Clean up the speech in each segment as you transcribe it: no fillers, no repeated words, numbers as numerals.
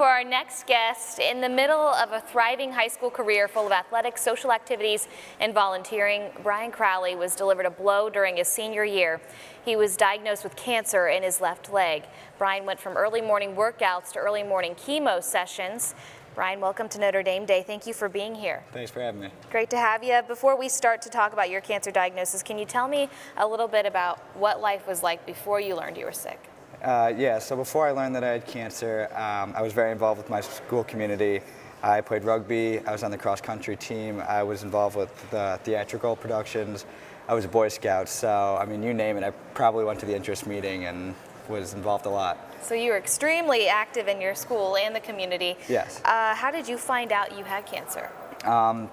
For our next guest, in the middle of a thriving high school career full of athletics, social activities, and volunteering, Brian Crowley was delivered a blow during his senior year. He was diagnosed with cancer in his left leg. Brian went from early morning workouts to early morning chemo sessions. Brian, welcome to Notre Dame Day. Thank you for being here. Thanks for having me. Great to have you. Before we start to talk about your cancer diagnosis, can you tell me a little bit about what life was like before you learned you were sick? Yeah, so before I learned that I had cancer, I was very involved with my school community. I played rugby, I was on the cross-country team, I was involved with the theatrical productions, I was a Boy Scout, so I mean, you name it, I probably went to the interest meeting and was involved a lot. So you were extremely active in your school and the community. Yes. How did you find out you had cancer?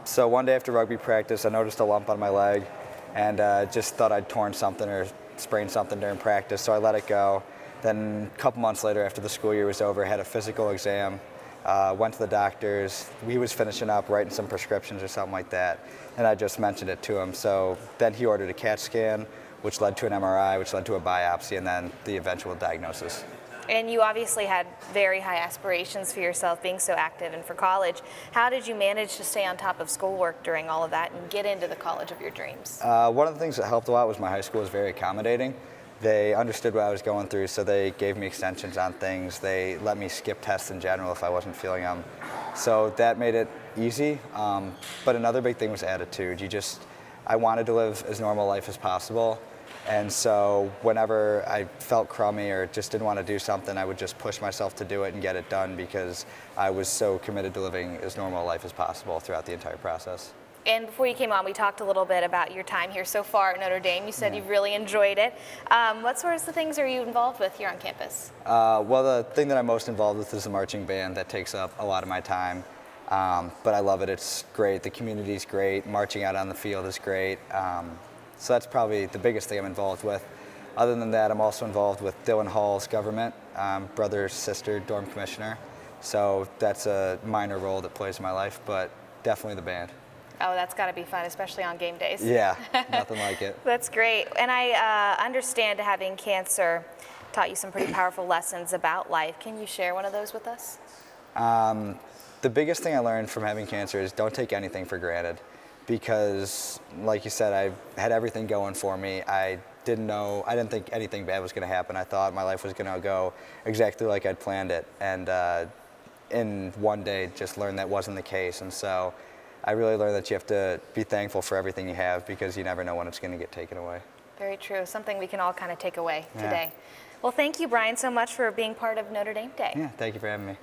So one day after rugby practice, I noticed a lump on my leg and just thought I'd torn something or sprained something during practice, so I let it go. Then a couple months later, after the school year was over, I had a physical exam, went to the doctors. He was finishing up writing some prescriptions or something like that, and I just mentioned it to him. So then he ordered a CAT scan, which led to an MRI, which led to a biopsy, and then the eventual diagnosis. And you obviously had very high aspirations for yourself, being so active and for college. How did you manage to stay on top of schoolwork during all of that and get into the college of your dreams? One of the things that helped a lot was my high school was very accommodating. They understood what I was going through, so they gave me extensions on things. They let me skip tests in general if I wasn't feeling them. So that made it easy. But another big thing was attitude. I wanted to live as normal life as possible. And so whenever I felt crummy or just didn't want to do something, I would just push myself to do it and get it done because I was so committed to living as normal a life as possible throughout the entire process. And before you came on, we talked a little bit about your time here so far at Notre Dame. You said you've really enjoyed it. What sorts of things are you involved with here on campus? Well, the thing that I'm most involved with is the marching band. That takes up a lot of my time, but I love it. It's great. The community's great. Marching out on the field is great. So that's probably the biggest thing I'm involved with. Other than that, I'm also involved with Dylan Hall's government, brother, sister, dorm commissioner. So that's a minor role that plays in my life, but definitely the band. Oh, that's got to be fun, especially on game days. Yeah, nothing like it. That's great. And I understand having cancer taught you some pretty powerful lessons about life. Can you share one of those with us? The biggest thing I learned from having cancer is don't take anything for granted. Because, like you said, I had everything going for me. I didn't think anything bad was going to happen. I thought my life was going to go exactly like I'd planned it. And in one day, just learned that wasn't the case. And so I really learned that you have to be thankful for everything you have because you never know when it's going to get taken away. Very true. Something we can all kind of take away Yeah. today. Well, thank you, Brian, so much for being part of Notre Dame Day. Yeah, thank you for having me.